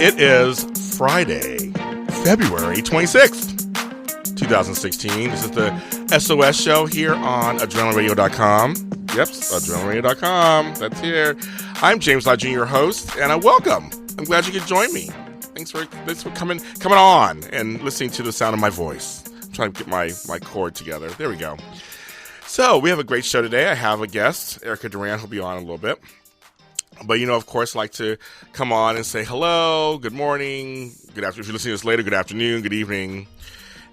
It is Friday, February 26th, 2016. This is the SOS show here on AdrenalineRadio.com. Yep, AdrenalineRadio.com. That's here. I'm James Lott Jr., your host, and I'm welcome. I'm glad you could join me. Thanks for coming on and listening to the sound of my voice. I'm trying to get my cord together. There we go. So we have a great show today. I have a guest, Erica Duran, who'll be on in a little bit. But, of course, I like to come on and say hello, good morning, good afternoon. If you're listening to this later, good afternoon, good evening.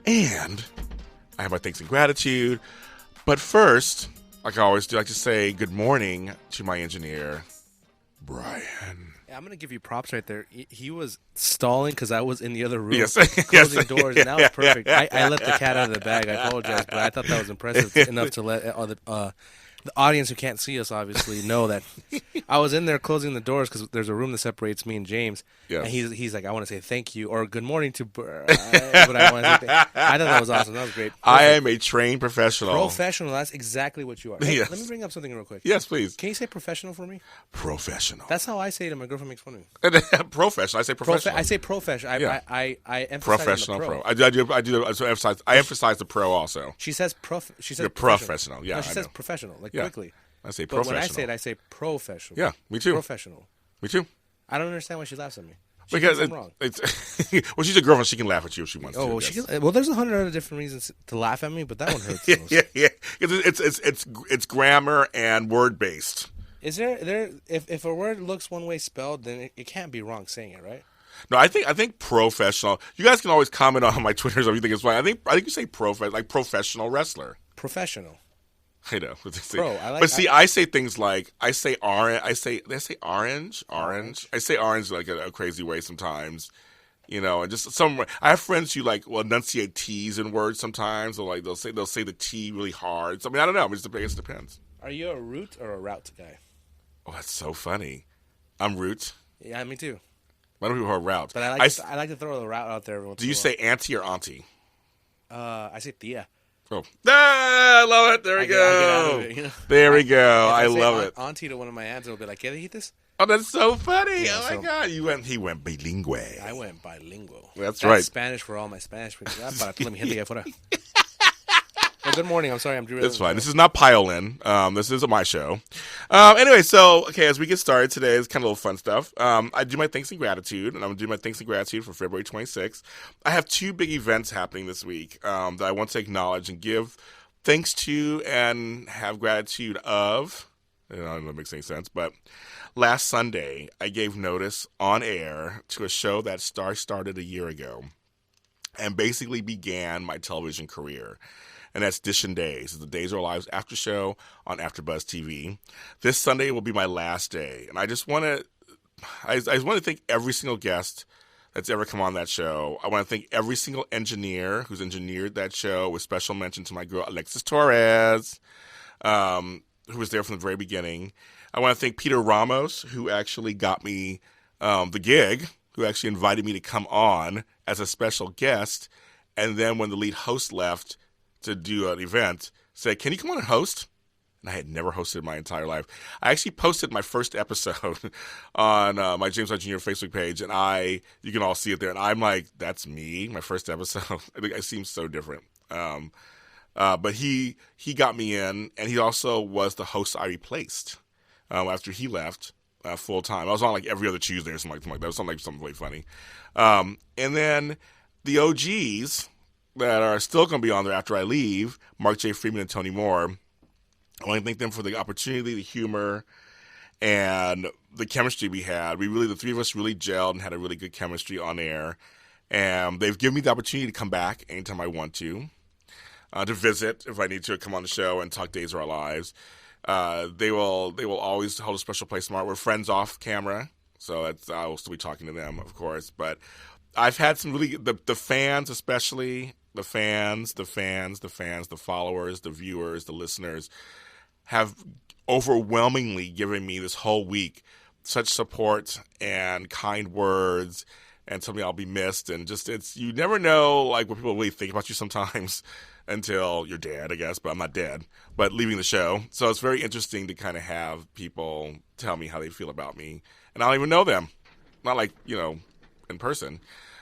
And I have my thanks and gratitude. But first, like I always do, I like to say good morning to my engineer, Brian. Yeah, I'm going to give you props right there. He was stalling because I was in the other room, yes. closing doors, and that was perfect. I let the cat out of the bag. I apologize, but I thought that was impressive enough to let the audience who can't see us obviously know that I was in there closing the doors because there's a room that separates me and James. Yes. And he's like, I want to say thank you or good morning to. But I thought that was awesome. That was great. Perfect. I am a trained professional. Professional. That's exactly what you are. Hey, yes. Let me bring up something real quick. Yes, please. Can you say professional for me? Professional. That's how I say it, and my girlfriend makes fun of me. Professional. I say professional. I say professional. Yeah. I emphasize professional. on the pro. I do. So I emphasize the pro also. She says She says you're professional. Yeah. No, she says professional. Quickly. I say But professional. when I say it, I say professional. Yeah, me too. Professional. Me too. I don't understand why she laughs at me. Because I'm wrong. Well, she's a girlfriend. She can laugh at you if she wants to. Well, there's 100 other different reasons to laugh at me, but that one hurts. yeah. It's grammar and word based. Is there if a word looks one way spelled, then it can't be wrong saying it, right? No, I think professional. You guys can always comment on my Twitter if you think it's fine. I think you say professional wrestler. Professional. I know. Pro. I say things like I say orange. Did I say orange? Orange. I say orange like a crazy way sometimes. And just some. I have friends who will enunciate T's in words sometimes, or they'll say the T really hard. So, I don't know. It just depends. Are you a root or a route guy? Oh, that's so funny. I'm root. Yeah, me too. A lot of people are route. But I like to throw a route out there. Do you say auntie or auntie? I say tia. Oh, I love it. There we go. Get out of it, There we go. I love it. Auntie to one of my aunts will be like, "¿Quieres eat this?" Oh, that's so funny. Yeah, my God. He went bilingual. I went bilingual. That's right. Spanish for all my Spanish people. Para toda mi gente allá afuera. Well, good morning. I'm sorry. I'm Drew. It's fine. This is not pile-in. This is my show. Anyway, as we get started today, it's kind of a little fun stuff. I do my thanks and gratitude, and I'm going to do my thanks and gratitude for February 26th. I have two big events happening this week that I want to acknowledge and give thanks to and have gratitude of. I don't know if that makes any sense, but last Sunday, I gave notice on air to a show that started a year ago and basically began my television career. And that's Dishin' Days. It's the Days of Our Lives after show on AfterBuzz TV. This Sunday will be my last day. And I just want to thank every single guest that's ever come on that show. I want to thank every single engineer who's engineered that show, with special mention to my girl Alexis Torres, who was there from the very beginning. I want to thank Peter Ramos, who actually got me the gig, who actually invited me to come on as a special guest. And then when the lead host left to do an event, said, "Can you come on and host?" And I had never hosted in my entire life. I actually posted my first episode on my James Lott Jr. Facebook page, and you can all see it there. And I'm like, that's me, my first episode. I seem so different. But he got me in, and he also was the host I replaced after he left full time. I was on every other Tuesday or something like that. It was something really funny. And then the OGs that are still going to be on there after I leave, Mark J. Freeman and Tony Moore, I want to thank them for the opportunity, the humor, and the chemistry we had. The three of us really gelled and had a really good chemistry on air. And they've given me the opportunity to come back anytime I want to visit if I need to, come on the show and talk Days of Our Lives. They will always hold a special place in my heart. We're friends off camera, so I will still be talking to them, of course. But I've had some really, the fans especially, the followers, the viewers, the listeners, have overwhelmingly given me this whole week such support and kind words and tell me I'll be missed. And just you never know like what people really think about you sometimes until you're dead, I guess. But I'm not dead, but leaving the show. So it's very interesting to kind of have people tell me how they feel about me, and I don't even know them. Not like in person.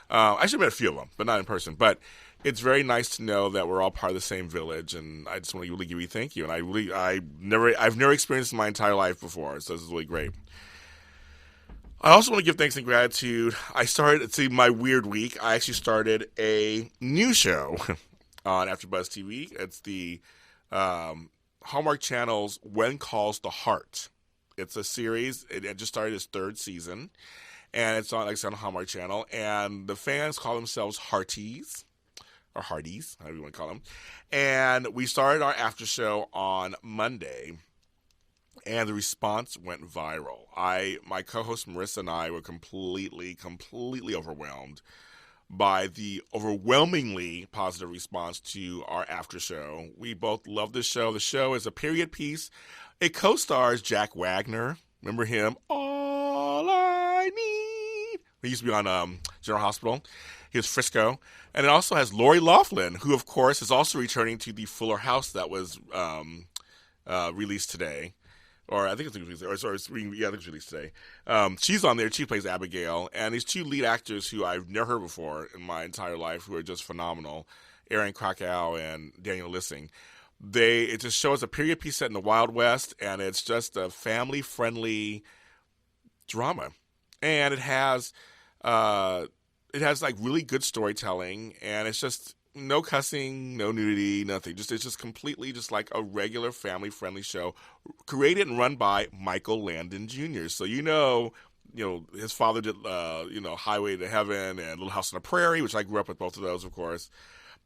I should have met a few of them, but not in person. But it's very nice to know that we're all part of the same village, and I just want to really give you thank you. And I've never experienced it in my entire life before, so this is really great. I also want to give thanks and gratitude. I started my weird week. I actually started a new show on AfterBuzz TV. It's the Hallmark Channel's When Calls the Heart. It's a series. It just started its 3rd season, and it's on, like I said, on Hallmark Channel. And the fans call themselves Hearties, or Hardies, however you want to call them. And we started our after show on Monday, and the response went viral. My co-host Marissa and I were completely overwhelmed by the overwhelmingly positive response to our after show. We both love this show. The show is a period piece. It co-stars Jack Wagner. Remember him? All I Need. He used to be on General Hospital. He was Frisco. And it also has Lori Loughlin, who, of course, is also returning to the Fuller House that was released today. Or I think it's released, I think it's released today. She's on there. She plays Abigail. And these 2 lead actors who I've never heard before in my entire life, who are just phenomenal, Aaron Krakow and Daniel Lissing. It just shows a period piece set in the Wild West, and it's just a family-friendly drama. And it has like really good storytelling, and it's just no cussing, no nudity, nothing. It's just completely just like a regular family-friendly show, created and run by Michael Landon Jr. So his father did Highway to Heaven and Little House on the Prairie, which I grew up with both of those, of course.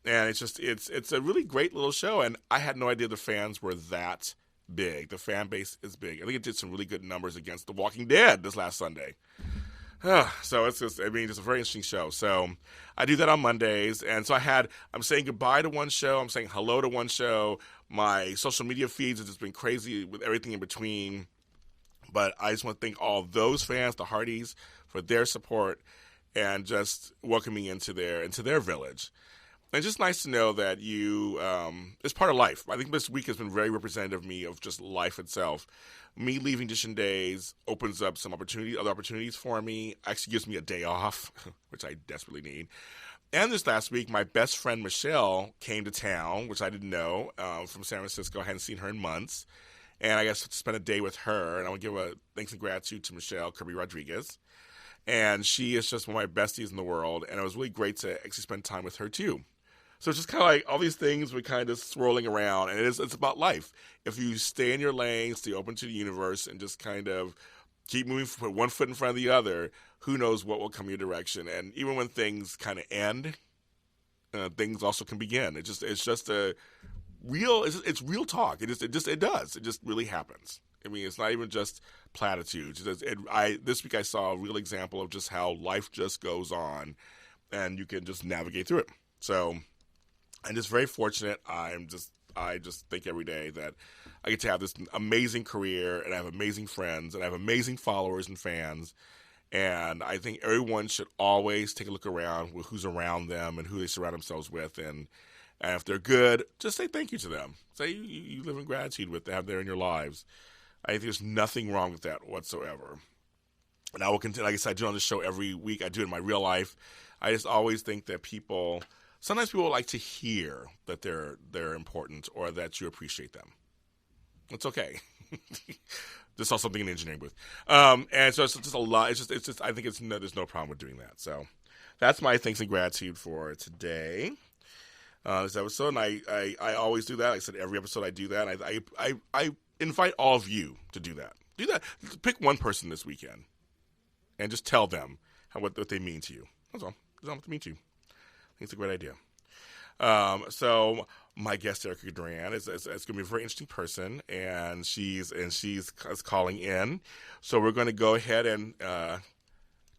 And it's a really great little show, and I had no idea the fans were that big. The fan base is big. I think it did some really good numbers against The Walking Dead this last Sunday. So it's just a very interesting show. So I do that on Mondays. And so I'm saying goodbye to one show. I'm saying hello to one show. My social media feeds have just been crazy with everything in between. But I just want to thank all those fans, the Hardys, for their support and just welcoming into their village. And it's just nice to know that it's part of life. I think this week has been very representative of me, of just life itself. Me leaving Dishin Days opens up some other opportunities for me. Actually gives me a day off, which I desperately need. And this last week, my best friend Michelle came to town, which I didn't know, from San Francisco. I hadn't seen her in months. And I got to spend a day with her. And I want to give a thanks and gratitude to Michelle Kirby Rodriguez. And she is just one of my besties in the world. And it was really great to actually spend time with her, too. So it's just kind of like all these things were kind of swirling around, and it's about life. If you stay in your lane, stay open to the universe, and just kind of keep moving, put one foot in front of the other, who knows what will come your direction. And even when things kind of end, things also can begin. It's just a real, it's real talk. It just really happens. I mean, it's not even just platitudes. This week I saw a real example of just how life just goes on, and you can just navigate through it. So I'm just very fortunate. I just think every day that I get to have this amazing career, and I have amazing friends, and I have amazing followers and fans. And I think everyone should always take a look around with who's around them and who they surround themselves with. And if they're good, just say thank you to them. Say you live in gratitude with them there in your lives. I think there's nothing wrong with that whatsoever. And I will continue. Like I said, I do it on this show every week. I do it in my real life. I just always think that sometimes people like to hear that they're important or that you appreciate them. It's okay. Just saw something in the engineering booth. And so it's just a lot. It's just, I think there's no problem with doing that. So that's my thanks and gratitude for today. This episode. And I always do that. Like I said, every episode I do that. I invite all of you to do that. Do that. Pick one person this weekend and just tell them what they mean to you. That's all. Tell them what they mean to you. I think it's a great idea. So my guest, Erica Duran, is going to be a very interesting person, and she's calling in. So we're going to go ahead and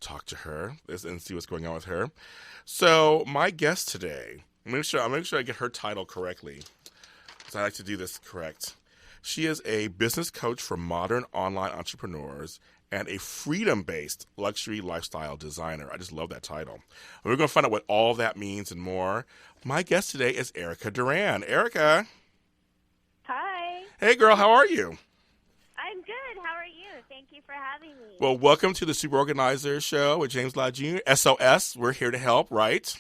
talk to her and see what's going on with her. So my guest today, I'm make sure I get her title correctly, because I like to do this correct. She is a business coach for modern online entrepreneurs and a freedom-based luxury lifestyle designer. I just love that title. And we're going to find out what all that means and more. My guest today is Erica Duran. Erica. Hi. Hey, girl. How are you? I'm good. How are you? Thank you for having me. Well, welcome to the Super Organizer Show with James Lott Jr. SOS. We're here to help, right?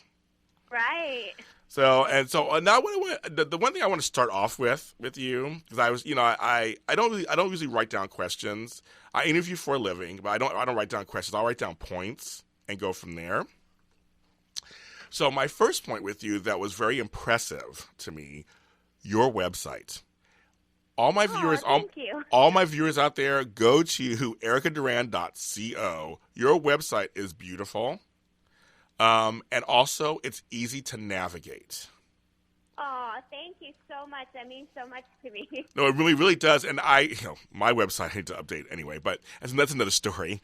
Right. So now the one thing I want to start off with you, because I was, I don't usually write down questions. I interview for a living, but I don't write down questions. I'll write down points and go from there. So my first point with you that was very impressive to me, your website. All my viewers, thank you. all my viewers out there, go to ericaduran.co. Your website is beautiful. And also, it's easy to navigate. Oh, thank you so much. That means so much to me. No, it really, really does. And my website I need to update anyway, but that's another story.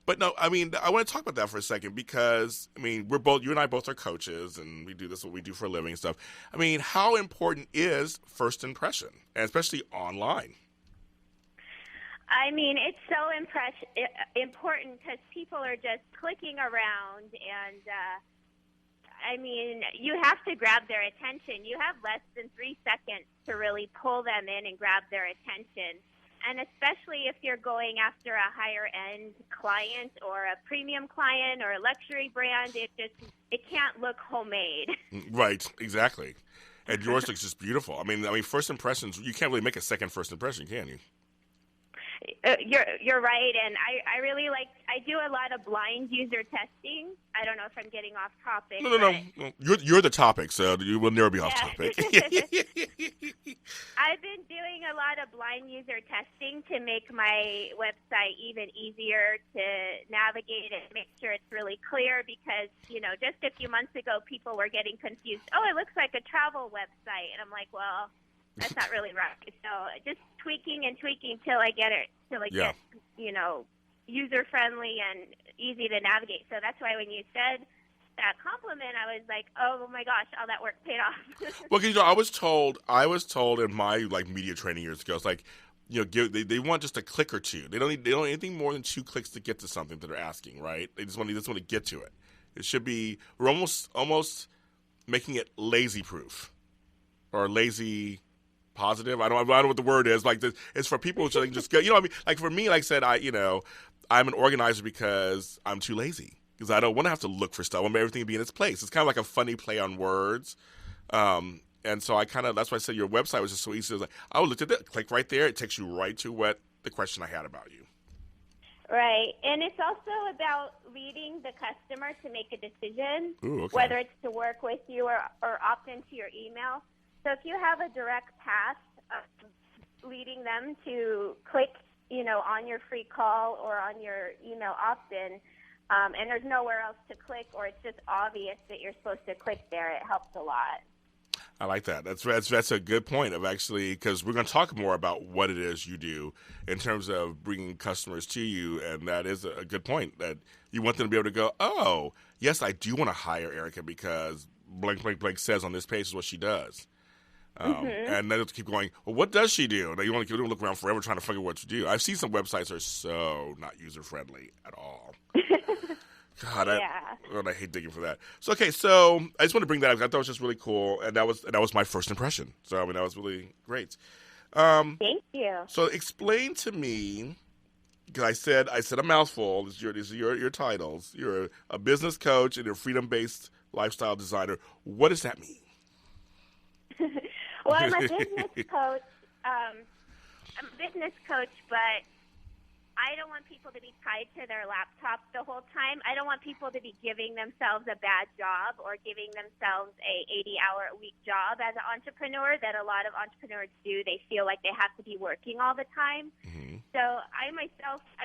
But no, I mean, I want to talk about that for a second because, I mean, you and I both are coaches and we do this, what we do for a living and stuff. I mean, how important is first impression, and especially online? I mean, it's so important because people are just clicking around and, I mean, you have to grab their attention. You have less than 3 seconds to really pull them in and grab their attention. And especially if you're going after a higher-end client or a premium client or a luxury brand, it can't look homemade. Right, exactly. And yours looks just beautiful. I mean, first impressions, you can't really make a second first impression, can you? You're right, and I really I do a lot of blind user testing. I don't know if I'm getting off topic. No. You're the topic, so you will never be off topic. I've been doing a lot of blind user testing to make my website even easier to navigate and make sure it's really clear because, just a few months ago, people were getting confused. Oh, it looks like a travel website. And I'm like, well, that's not really right. So just tweaking till I get it, get, user friendly and easy to navigate. So that's why when you said that compliment, I was like, oh my gosh, all that work paid off. Well, because I was told in my media training years ago, it's like, they want just a click or two. They don't need anything more than 2 clicks to get to something that they're asking, right? They just want to get to it. It should be, we're almost making it lazy proof or lazy positive. I don't know what the word is. It's for people so they can just go. I mean, for me, like I said, I'm an organizer because I'm too lazy because I don't want to have to look for stuff. I want everything to be in its place. It's kind of like a funny play on words. And so that's why I said your website was just so easy. It was like, I looked at it, click right there. It takes you right to what the question I had about you. Right. And it's also about leading the customer to make a decision, Ooh, okay. whether it's to work with you or opt into your email. So if you have a direct path of leading them to click, on your free call or on your email opt-in, and there's nowhere else to click or it's just obvious that you're supposed to click there, it helps a lot. I like that. That's a good point of actually, because we're going to talk more about what it is you do in terms of bringing customers to you, and that is a good point that you want them to be able to go, oh, yes, I do want to hire Erica because blank, blank, blank says on this page is what she does. And then they'll keep going, well, what does she do? And you want to look around forever trying to figure out what to do. I've seen some websites that are so not user-friendly at all. God, I hate digging for that. So, okay, so I just want to bring that up. I thought it was just really cool, and that was my first impression. So, I mean, that was really great. Thank you. So, explain to me, because I said a mouthful. These are your titles. You're a business coach and a freedom-based lifestyle designer. What does that mean? Well, I'm a business coach. But I don't want people to be tied to their laptop the whole time. I don't want people to be giving themselves a bad job or giving themselves a 80-hour-a-week job as an entrepreneur that a lot of entrepreneurs do. They feel like they have to be working all the time. Mm-hmm. So I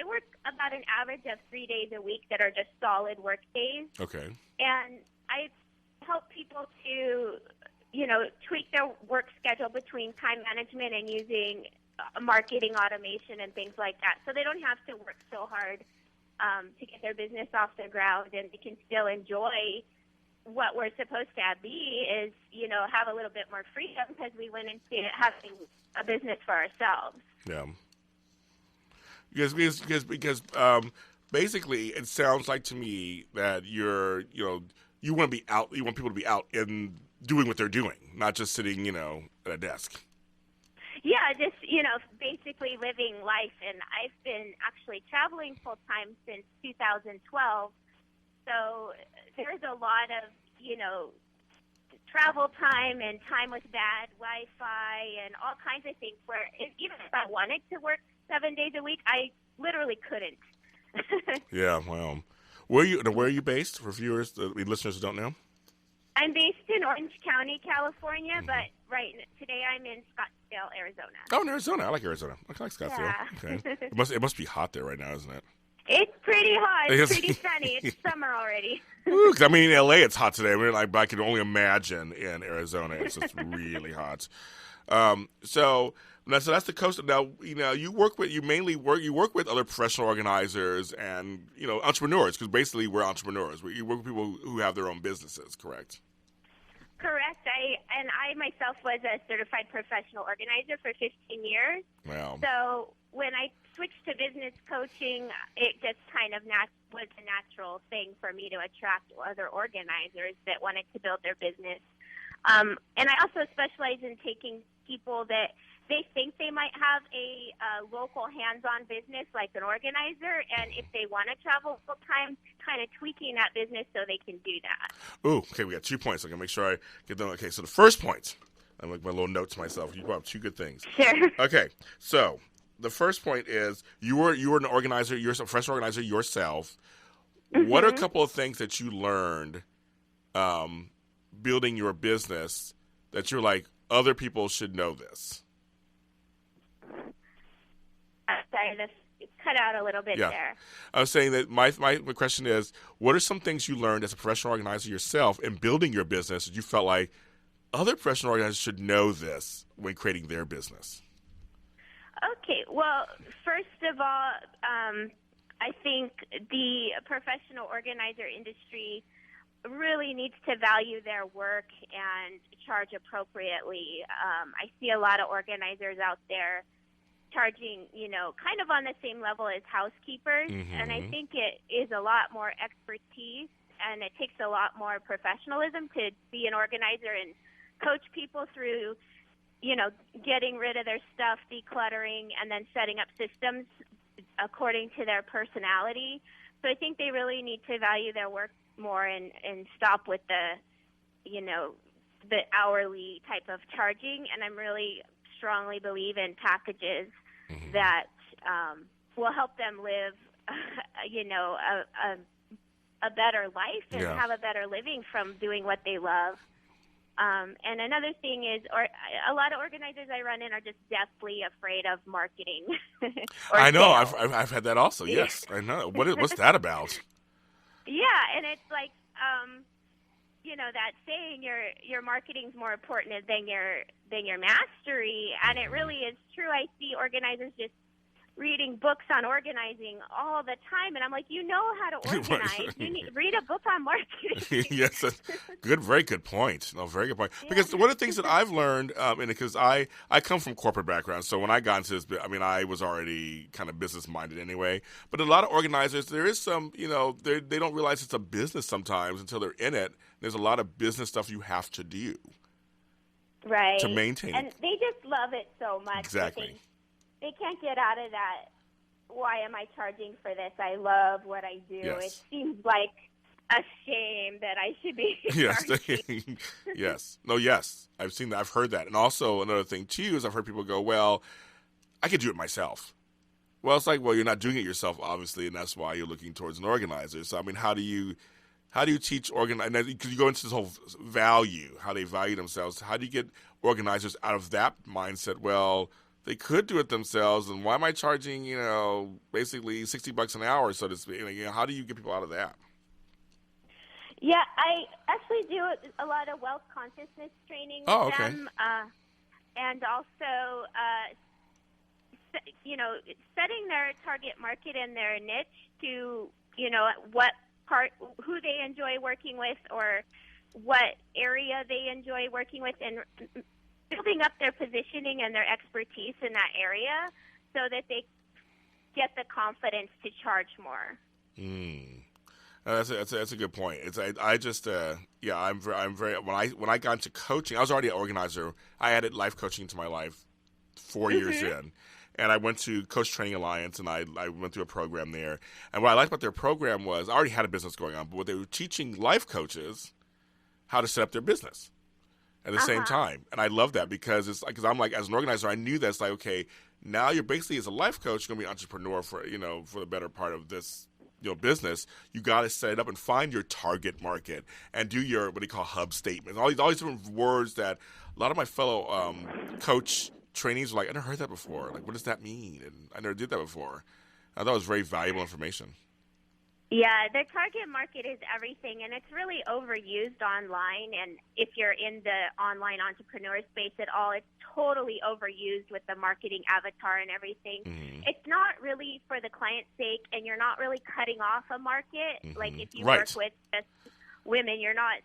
work about an average of 3 days a week that are just solid work days. Okay. And I help people to tweak their work schedule between time management and using marketing automation and things like that. So they don't have to work so hard to get their business off the ground, and they can still enjoy what we're supposed to be is, have a little bit more freedom because we went into having a business for ourselves. Yeah. Because basically it sounds like to me that you want to be out. You want people to be out and doing what they're doing, not just sitting at a desk. Yeah, just, basically living life. And I've been actually traveling full time since 2012. So there's a lot of, travel time and time with bad Wi-Fi and all kinds of things where even if I wanted to work 7 days a week, I literally couldn't. Yeah, well, where are you based for viewers, the listeners who don't know? I'm based in Orange County, California, but today I'm in Scottsdale, Arizona. Oh, in Arizona. I like Arizona. I like Scottsdale. Yeah. Okay. It must be hot there right now, isn't it? It's pretty hot. It's pretty sunny. It's summer already. Ooh, 'cause, I mean, in LA it's hot today. I can only imagine in Arizona it's just really hot. So that's the coast. Now, you work with other professional organizers and entrepreneurs, because basically we're entrepreneurs. You work with people who have their own businesses, correct? Correct. I myself was a certified professional organizer for 15 years. Wow. So when I switched to business coaching, it just kind of was a natural thing for me to attract other organizers that wanted to build their business. And I also specialize in taking people that they think they might have a local hands-on business like an organizer, and if they want to travel full-time, kind of tweaking that business so they can do that. Ooh, okay, we got 2 points. I'm going to make sure I get them. Okay, so the first point, I make my little note to myself. You brought up 2 good things. Sure. Okay, so the first point is you were an organizer, you're a professional organizer yourself. Mm-hmm. What are a couple of things that you learned building your business that you're like, other people should know this? Sorry, this cut out a little bit there. I was saying that my question is, what are some things you learned as a professional organizer yourself in building your business that you felt like other professional organizers should know this when creating their business? Okay, well, first of all, I think the professional organizer industry really needs to value their work and charge appropriately. I see a lot of organizers out there charging, kind of on the same level as housekeepers, and I think it is a lot more expertise, and it takes a lot more professionalism to be an organizer and coach people through, getting rid of their stuff, decluttering, and then setting up systems according to their personality. So I think they really need to value their work more and stop with the hourly type of charging. And I'm really strongly believe in packages that will help them live, a better life and have a better living from doing what they love. And another thing is, a lot of organizers I run in are just deathly afraid of marketing. I know. I've had that also. Yes, I know. What's that about? Yeah, and it's like, that saying your marketing's more important than your mastery, and it really is true. I see organizers just reading books on organizing all the time, and I'm like, how to organize. Read a book on marketing. Yes, very good point. No, very good point. Yeah. Because one of the things that I've learned, because I come from corporate background, so when I got into this, I was already kind of business minded anyway. But a lot of organizers, there is some, they don't realize it's a business sometimes until they're in it. There's a lot of business stuff you have to do, right, to maintain and it. They just love it so much. Exactly. They can't get out of that. Why am I charging for this? I love what I do. Yes. It seems like a shame that I should be charging. Yes. No, yes. I've seen that. I've heard that. And also another thing, too, is I've heard people go, well, I could do it myself. Well, it's like, well, you're not doing it yourself, obviously, and that's why you're looking towards an organizer. So, I mean, how do you teach organizers? Because you go into this whole value, how they value themselves. How do you get organizers out of that mindset? Well, they could do it themselves, and why am I charging, basically $60 an hour, so to speak? How do you get people out of that? Yeah, I actually do a lot of wealth consciousness training with them, and also, setting their target market and their niche to, who they enjoy working with or what area they enjoy working with, and building up their positioning and their expertise in that area so that they get the confidence to charge more. That's a good point. I just I'm very when I got into coaching, I was already an organizer. I added life coaching to my life 4 years in, and I went to Coach Training Alliance, and I went through a program there. And what I liked about their program was I already had a business going on, but what they were teaching life coaches how to set up their business at the same time. And I love that because I'm like, as an organizer, I knew that it's like, okay, now you're basically as a life coach, you're gonna be an entrepreneur for the better part of this business. You got to set it up and find your target market and do your what they call hub statements. All these different words that a lot of my fellow coach trainees were like, I never heard that before. Like, what does that mean? And I never did that before. I thought it was very valuable information. Yeah, the target market is everything, and it's really overused online. And if you're in the online entrepreneur space at all, it's totally overused with the marketing avatar and everything. It's not really for the client's sake, and you're not really cutting off a market. Like if you work with just women, you're not.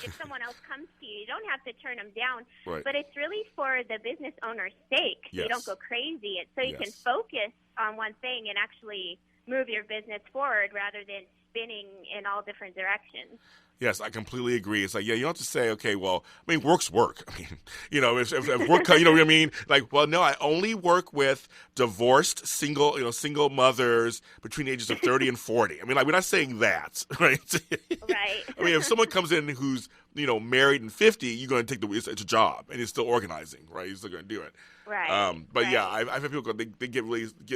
If someone else comes to you, you don't have to turn them down. But it's really for the business owner's sake. So you don't go crazy. It's so you can focus on one thing and actually move your business forward rather than spinning in all different directions. Yes, I completely agree. It's like, you don't have to say, okay, well, I mean, work's work. I mean, if work, you know what I mean? Like, well, no, I only work with divorced single mothers between the ages of 30 and 40. I mean, like, we're not saying that, right? Right. I mean, if someone comes in who's, married and 50, you're going to take it's a job, and it's still organizing, right? You're still going to do it. Right. But yeah, I've had people go, they get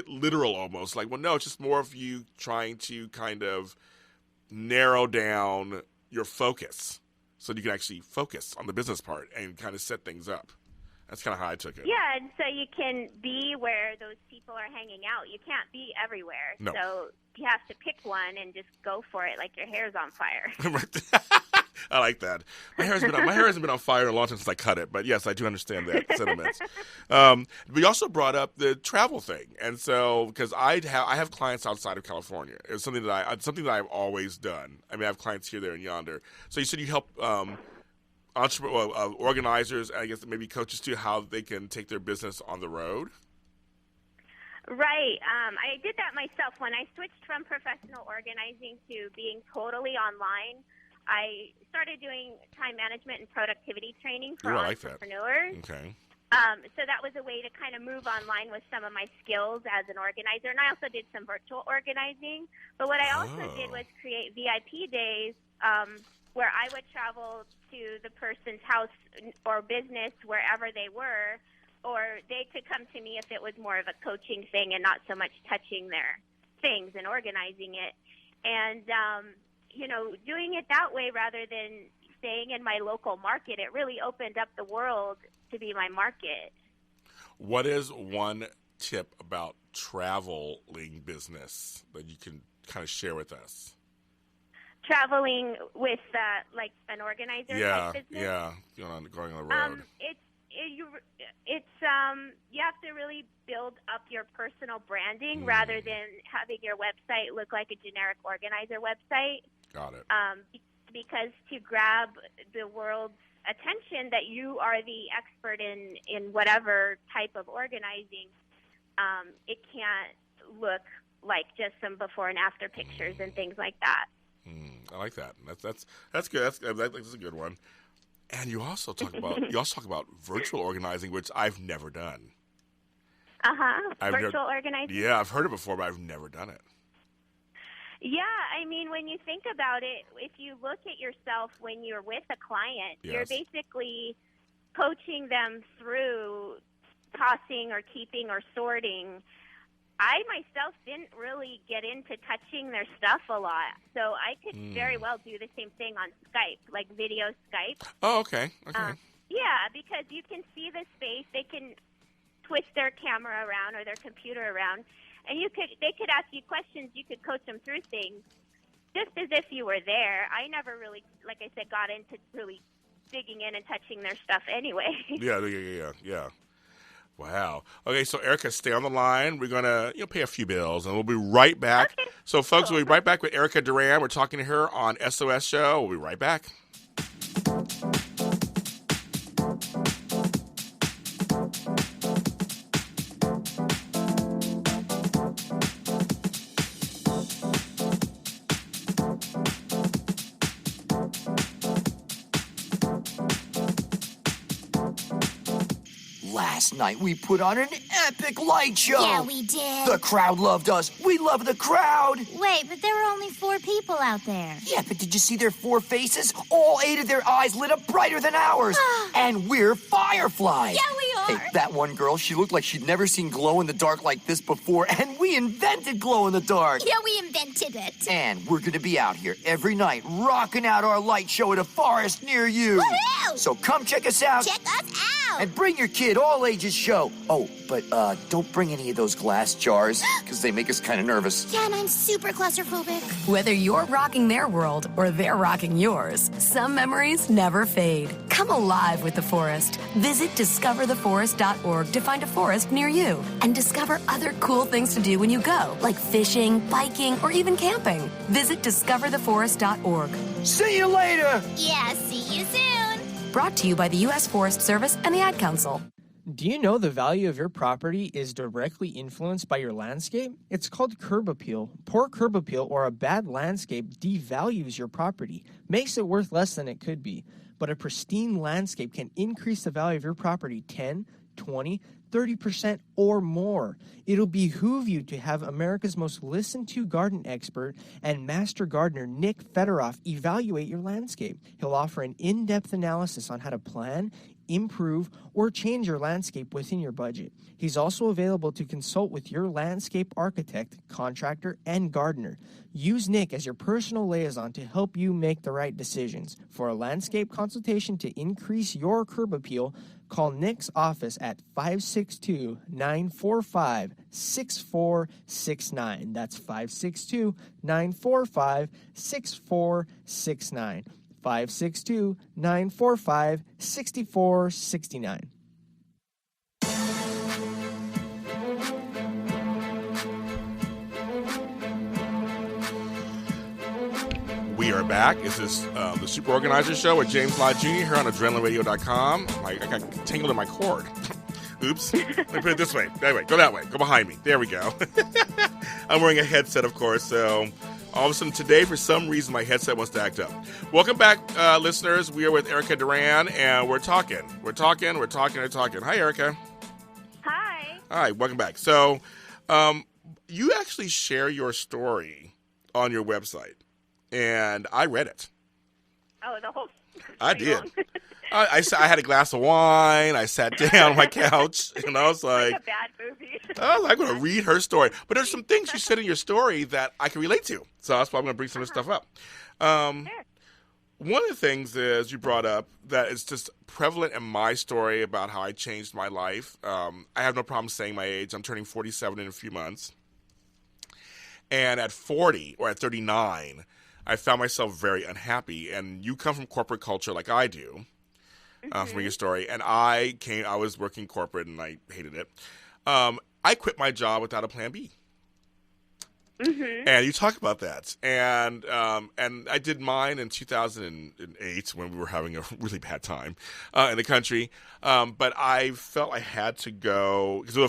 literal almost. Like, well, no, it's just more of you trying to kind of narrow down your focus so you can actually focus on the business part and kind of set things up. That's kind of how I took it. Yeah, and so you can be where those people are hanging out. You can't be everywhere. No. So you have to pick one and just go for it like your hair's on fire. I like that. My hair hasn't been on fire in a long time since I cut it, but yes, I do understand that sentiment. We also brought up the travel thing, and so because I have clients outside of California, it's something that I've always done. I mean, I have clients here, there, and yonder. So you said you help organizers, I guess maybe coaches too, how they can take their business on the road. Right. I did that myself when I switched from professional organizing to being totally online. I started doing time management and productivity training for entrepreneurs. Okay. So that was a way to kind of move online with some of my skills as an organizer. And I also did some virtual organizing. But what I also did was create VIP days where I would travel to the person's house or business wherever they were, or they could come to me if it was more of a coaching thing and not so much touching their things and organizing it. And, doing it that way rather than staying in my local market, it really opened up the world to be my market. What is one tip about traveling business that you can kind of share with us? Traveling with like an organizer type business? Yeah, going on the road. You have to really build up your personal branding rather than having your website look like a generic organizer website. Got it. Because to grab the world's attention that you are the expert in whatever type of organizing, it can't look like just some before and after pictures and things like that. I like that. That's good. That's a good one. And you also talk about virtual organizing, which I've never done. Virtual organizing? Yeah, I've heard it before, but I've never done it. Yeah, I mean, when you think about it, if you look at yourself when you're with a client, you're basically coaching them through tossing or keeping or sorting. I myself didn't really get into touching their stuff a lot, so I could very well do the same thing on Skype, like video Skype. Oh, okay. Yeah, because you can see the space. They can twist their camera around or their computer around, and they could ask you questions. You could coach them through things just as if you were there. I never really, like I said, got into really digging in and touching their stuff anyway. Yeah. Wow. Okay, so Erica, stay on the line. We're gonna pay a few bills, and we'll be right back. Okay. So, folks, we'll be right back with Erica Duran. We're talking to her on SOS Show. We'll be right back. Last night we put on an epic light show. Yeah, we did. The crowd loved us. We love the crowd. Wait, but there were only 4 people out there. Yeah, but did you see their 4 faces? All 8 of their eyes lit up brighter than ours. And we're fireflies. Yeah, we are. Hey, that one girl, she looked like she'd never seen glow in the dark like this before, and we invented glow in the dark. Yeah, we invented it. And we're gonna be out here every night, rocking out our light show at a forest near you. Woohoo! So come check us out. Check us out. And bring your kid, all ages show. Oh, but don't bring any of those glass jars, because they make us kind of nervous. Yeah, and I'm super claustrophobic. Whether you're rocking their world or they're rocking yours, some memories never fade. Come alive with the forest. Visit discovertheforest.org to find a forest near you and discover other cool things to do when you go, like fishing, biking, or even camping. Visit discovertheforest.org. See you later! Yeah, see you soon. Brought to you by the U.S. Forest Service and the Ad Council. Do you know the value of your property is directly influenced by your landscape? It's called curb appeal. Poor curb appeal or a bad landscape devalues your property, makes it worth less than it could be. But a pristine landscape can increase the value of your property 10, 20, 30% or more. It'll behoove you to have America's most listened to garden expert and master gardener Nick Federoff evaluate your landscape. He'll offer an in-depth analysis on how to plan, improve, or change your landscape within your budget. He's also available to consult with your landscape architect, contractor, and gardener. Use Nick as your personal liaison to help you make the right decisions. For a landscape consultation to increase your curb appeal, call Nick's office at 562-945-6469. That's 562-945-6469. 562-945-6469. We are back. This is the Super Organizer Show with James Lott Jr. here on AdrenalineRadio.com. I got tangled in my cord. Oops. Let me put it this way. Anyway, go that way. Go behind me. There we go. I'm wearing a headset, of course, so all of a sudden today, for some reason, my headset wants to act up. Welcome back, listeners. We are with Erica Duran, and we're talking. Hi, Erica. Hi. Hi, welcome back. So, you actually share your story on your website, and I read it. Oh, the whole. I did. I had a glass of wine. I sat down on my couch, and I was like a bad movie. I'm going to read her story. But there's some things you said in your story that I can relate to. So that's why I'm going to bring some of this stuff up. Sure. One of the things is you brought up that it's just prevalent in my story about how I changed my life. I have no problem saying my age. I'm turning 47 in a few months. And at 40 or at 39, I found myself very unhappy. And you come from corporate culture like I do. From your story, and I was working corporate, and I hated it. I quit my job without a plan B. And you talk about that, and I did mine in 2008 when we were having a really bad time in the country. But I felt I had to go because it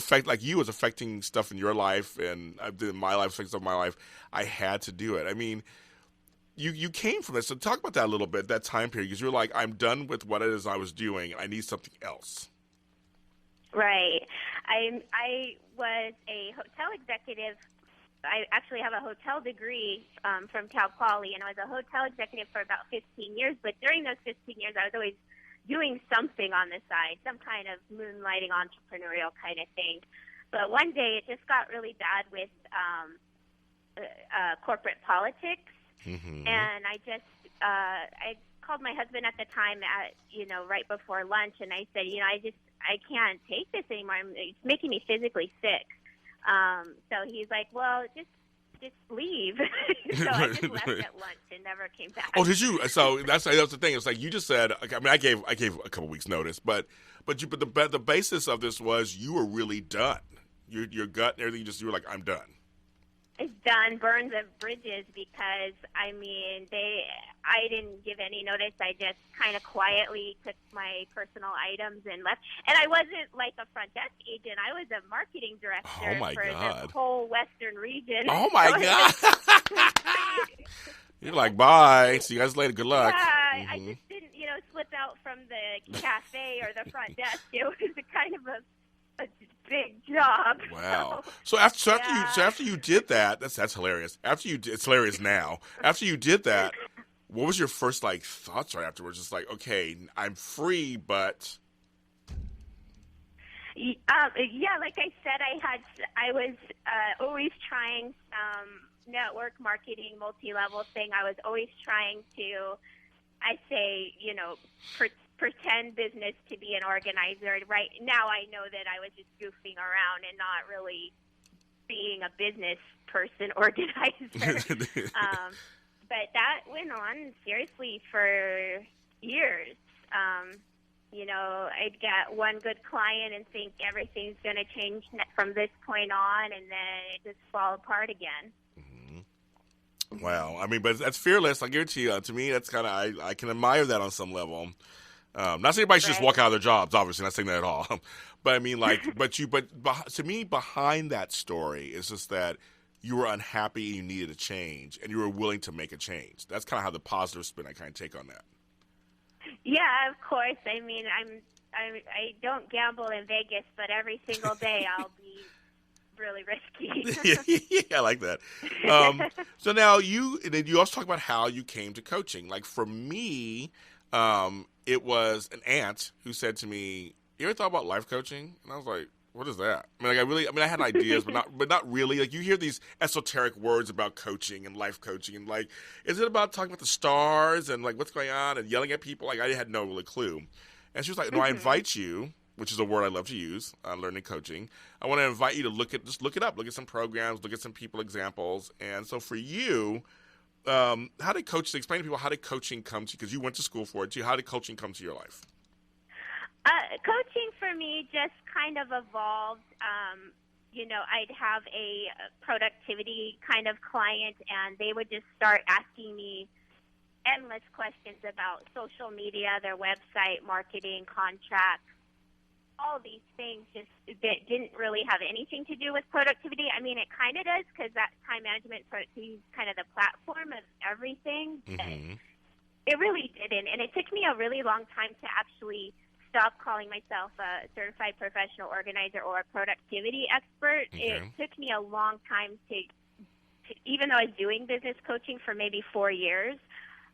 was affecting stuff in your life, and I did my life, affecting stuff in my life. I had to do it. I mean. You came from this, so talk about that a little bit, that time period, because you're like, I'm done with what it is I was doing. I need something else. Right. I was a hotel executive. I actually have a hotel degree from Cal Poly, and I was a hotel executive for about 15 years. But during those 15 years, I was always doing something on the side, some kind of moonlighting entrepreneurial kind of thing. But one day, it just got really bad with corporate politics. And I just, I called my husband at the time right before lunch, and I said, I can't take this anymore. It's making me physically sick. So he's like, well, just leave. So I just left at lunch and never came back. Oh, did you? So that's the thing. It's like you just said. I mean, I gave a couple weeks notice, but the basis of this was you were really done. Your gut and everything. You were like, I'm done. It's done, burns of bridges, because, I didn't give any notice. I just kind of quietly took my personal items and left. And I wasn't like a front desk agent. I was a marketing director for the whole Western region. Oh, my God. You're like, bye. See you guys later. Good luck. Yeah, I just didn't, slip out from the cafe or the front desk. It was a kind of a big job. Wow. Yeah. So after you did that, that's hilarious. It's hilarious now. After you did that, what was your first like thoughts right afterwards? Just like, okay, I'm free, but Yeah, like I said, I was always trying some network marketing, multi-level thing. I was always trying to, pretend business to be an organizer. Right now, I know that I was just goofing around and not really being a business person organizer. But that went on seriously for years. I'd get one good client and think everything's going to change from this point on, and then it just fall apart again. wow. I mean, but that's fearless. I guarantee you. To me, that's kind of I can admire that on some level. Not saying anybody should just walk out of their jobs. Obviously, not saying that at all. But I mean, like, but to me, behind that story is just that you were unhappy and you needed a change, and you were willing to make a change. That's kind of how the positive spin I kind of take on that. Yeah, of course. I mean, I don't gamble in Vegas, but every single day I'll be really risky. Yeah, I like that. So now you also talk about how you came to coaching. Like for me, it was an aunt who said to me, "You ever thought about life coaching?" And I was like, "What is that?" I had ideas, but not really. Like you hear these esoteric words about coaching and life coaching, and like, is it about talking about the stars and like what's going on and yelling at people? Like I had no really clue. And she was like, "No, I invite you," which is a word I love to use, learning coaching. I want to invite you to look it up, look at some programs, look at some people examples. And so for you, how did coaching? Explain to people, how did coaching come to you? Because you went to school for it too. How did coaching come to your life? Coaching for me just kind of evolved. I'd have a productivity kind of client, and they would just start asking me endless questions about social media, their website, marketing, contracts, all these things just that didn't really have anything to do with productivity. I mean, it kind of does because that time management productivity is kind of the platform of everything. Mm-hmm. It really didn't, and it took me a really long time to actually stop calling myself a certified professional organizer or a productivity expert. Okay. It took me a long time to, even though I was doing business coaching for maybe 4 years,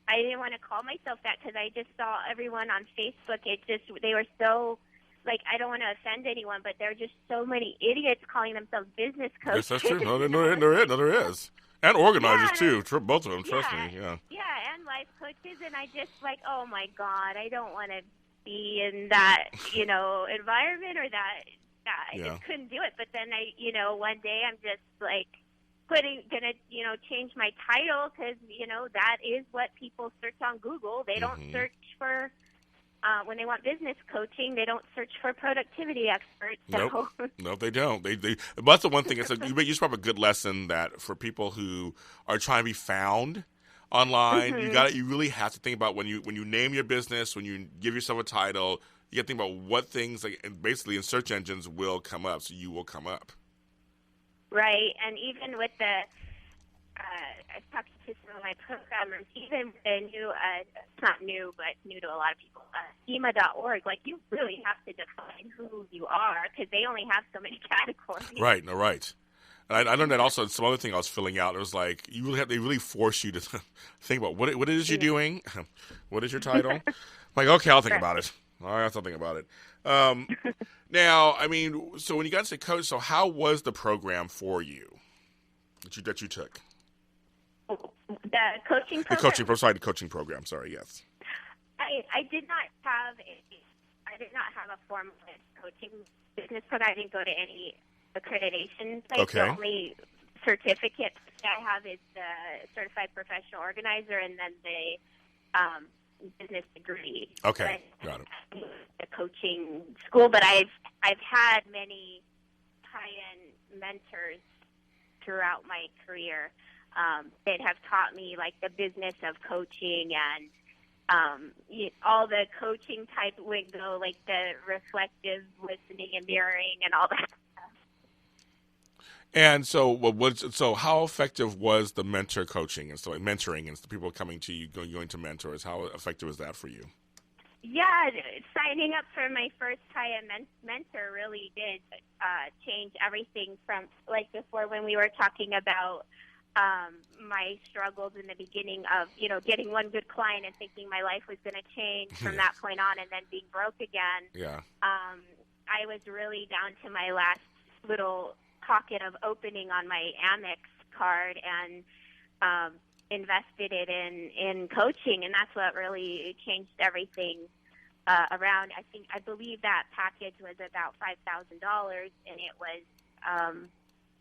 I didn't want to call myself that because I just saw everyone on Facebook. They were so, like, I don't want to offend anyone, but there are just so many idiots calling themselves business coaches. Yes, that's true. No, there is. And organizers, too. Both of them, trust me. Yeah. Yeah, and life coaches. And I just, like, oh, my God, I don't want to be in that, environment or that. I just couldn't do it. But then one day I'm just, like, gonna change my title because that is what people search on Google. They don't search for when they want business coaching. They don't search for productivity experts. So. Nope, they don't. They but that's the one thing. You just brought up a good lesson that for people who are trying to be found online, you really have to think about when you name your business, when you give yourself a title, you got to think about what things and basically in search engines will come up, so you will come up. Right, and even with I've talked to some of my programmers, even the new, it's not new, but new to a lot of people, schema.org, like you really have to define who you are because they only have so many categories. Right, no, right. And I learned that also some other thing I was filling out. It was like they really force you to think about what it is you're doing, what is your title. I'm like, okay, I'll think about it. All right, I'll think about it. Now, I mean, so when you got to coach, so how was the program for you that you took? The coaching program? The coaching program, sorry, yes. I did not have a formal coaching business program. I didn't go to any accreditation place. Okay. The only certificate I have is the certified professional organizer and then the business degree. Okay, got it. The coaching school, but I've had many high-end mentors throughout my career that have taught me like the business of coaching and all the coaching type lingo, like the reflective listening and mirroring and all that stuff. And so how effective was the mentor coaching and so mentoring and the people coming to you going to mentors? How effective was that for you? Yeah, signing up for my first Kaya mentor really did change everything from, like, before when we were talking about my struggles in the beginning of, getting one good client and thinking my life was going to change from that point on, and then being broke again. Yeah. I was really down to my last little pocket of opening on my Amex card, and invested it in coaching, and that's what really changed everything around. I believe that package was about $5,000, and it was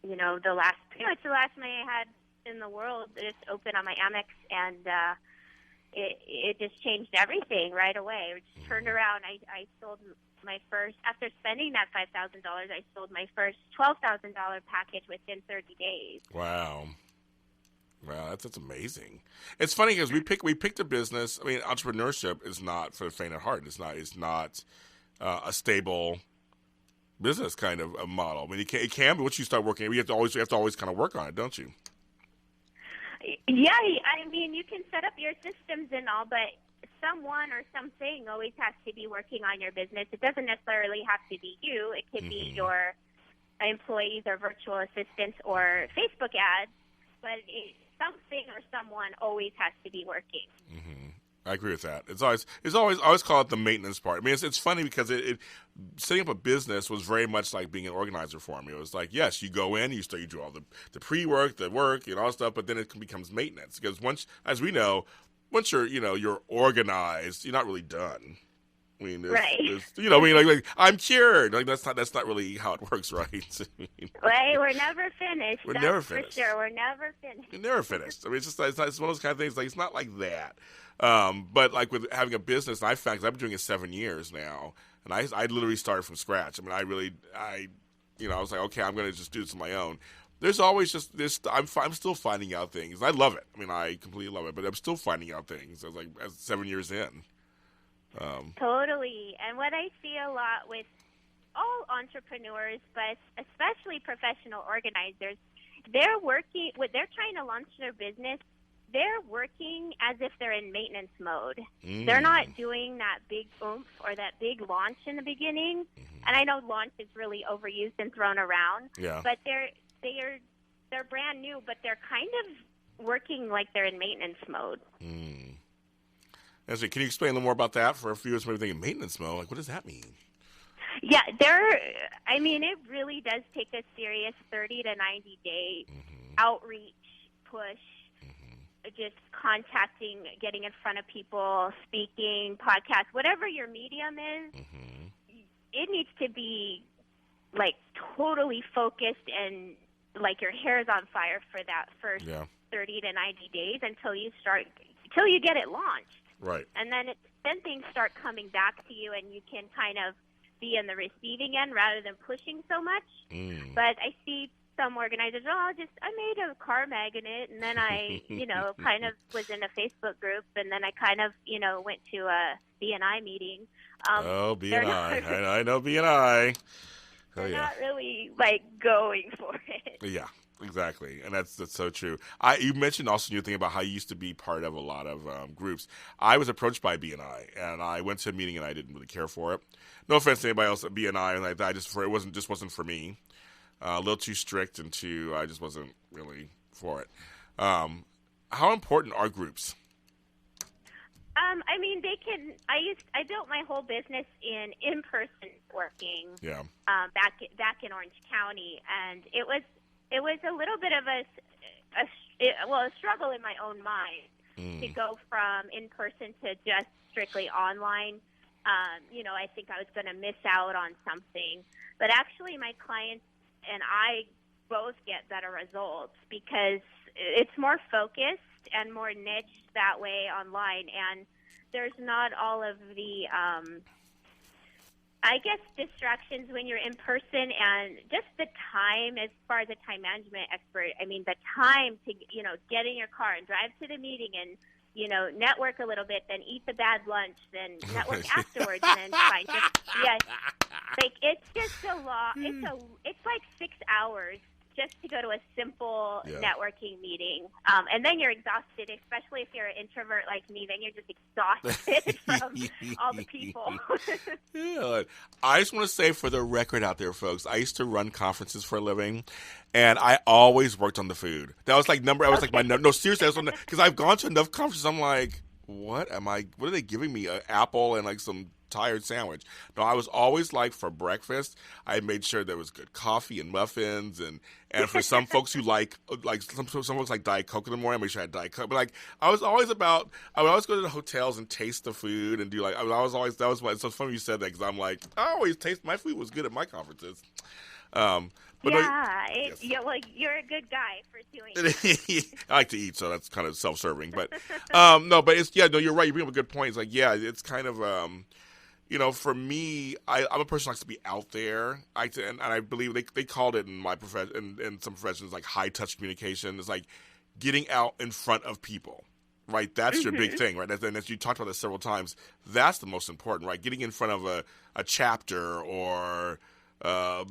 pretty much the last money I had in the world just open on my Amex, and it just changed everything right away. It just turned around. I sold my first, after spending that $5,000, I sold my first $12,000 package within 30 days. Wow. Wow, that's amazing. It's funny because we picked a business. I mean, entrepreneurship is not for the faint of heart. It's not a stable business kind of a model. I mean, it can be once you start working. You have to always kind of work on it, don't you? Yeah, I mean, you can set up your systems and all, but someone or something always has to be working on your business. It doesn't necessarily have to be you. It could be your employees or virtual assistants or Facebook ads, but something or someone always has to be working. I agree with that. I always call it the maintenance part. I mean, it's funny because it setting up a business was very much like being an organizer for me. It was like, yes, you go in, you do all the pre-work, the work, all that stuff, but then it becomes maintenance because once, as we know, once you're organized, you're not really done. I mean, like I'm cured. Like that's not really how it works, right? Right, we're never finished. We're never finished. For sure, we're never finished. You're never finished. I mean, it's one of those kind of things. Like it's not like that. But like with having a business, I found, because I've been doing it 7 years now, and I literally started from scratch. I mean, I was like, okay, I'm going to just do this on my own. There's always just this. I'm still finding out things. I love it. I mean, I completely love it, but I'm still finding out things. As 7 years in. Totally. And what I see a lot with all entrepreneurs, but especially professional organizers, they're trying to launch their business. They're working as if they're in maintenance mode. They're not doing that big oomph or that big launch in the beginning. And I know launch is really overused and thrown around. Yeah. But they're brand new, but they're kind of working like they're in maintenance mode. Can you explain a little more about that for a few viewers maybe thinking maintenance mode? Like, what does that mean? Yeah, it really does take a serious 30 to 90 day outreach push, just contacting, getting in front of people, speaking, podcasts, whatever your medium is. It needs to be like totally focused and like your hair is on fire for that first 30 to 90 days until you get it launched. Right. And then things start coming back to you, and you can kind of be in the receiving end rather than pushing so much. But I see some organizers, I made a car magnet, and then I, kind of was in a Facebook group, and then I kind of, went to a BNI meeting. BNI. I know BNI. They're not really, going for it. Yeah. Exactly, and that's so true. You mentioned also your thing about how you used to be part of a lot of groups. I was approached by BNI, and I went to a meeting, and I didn't really care for it. No offense to anybody else at BNI, and like that. It wasn't for me. A little too strict, and I just wasn't really for it. How important are groups? I mean, I built my whole business in person working. Yeah. Back in Orange County, and it was a little bit of a struggle in my own mind to go from in person to just strictly online. I think I was going to miss out on something, but actually my clients and I both get better results because it's more focused and more niched that way online, and there's not all of the distractions when you're in person, and just the time, as far as a time management expert, I mean, the time to, get in your car and drive to the meeting and, network a little bit, then eat the bad lunch, then network afterwards, and then fine. It's just a lot. It's like 6 hours just to go to a simple Yeah. networking meeting. And then you're exhausted, especially if you're an introvert like me. Then you're just exhausted from all the people. Yeah. I just want to say for the record out there, folks, I used to run conferences for a living, and I always worked on the food. That was like no, seriously, because I've gone to enough conferences. I'm like, what are they giving me? An apple and like some tired sandwich. No, I was always like, for breakfast, I made sure there was good coffee and muffins, and for some folks who like some folks like Diet Coke in the morning, I made sure I had Diet Coke. But like, I would always go to the hotels and taste the food and do like, so it's funny you said that, because I'm like, I always taste, my food was good at my conferences. But well, you're a good guy for doing it. I like to eat, so that's kind of self-serving. But no, but you're right. You bring up a good point. It's like, it's kind of for me, I'm a person who likes to be out there. And I believe they called it in my profession, in some professions, like high touch communication. It's like getting out in front of people, right? That's your big thing, right? And as you talked about this several times, that's the most important, right? Getting in front of a chapter or a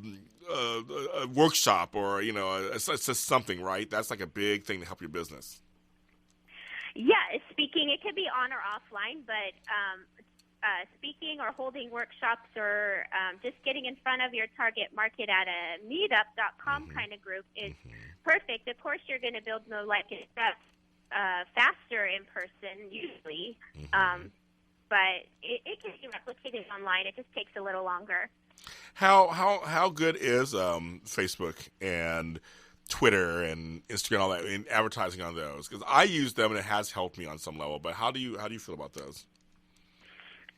workshop, or it's just something, right? That's like a big thing to help your business. Yeah, speaking, it could be on or offline, but speaking or holding workshops or just getting in front of your target market at a meetup.com kind of group is perfect. Of course, you're going to build no like and trust faster in person usually, but it can be replicated online. It just takes a little longer. How good is Facebook and Twitter and Instagram, all that, and advertising on those? Because I use them and it has helped me on some level. But how do you feel about those?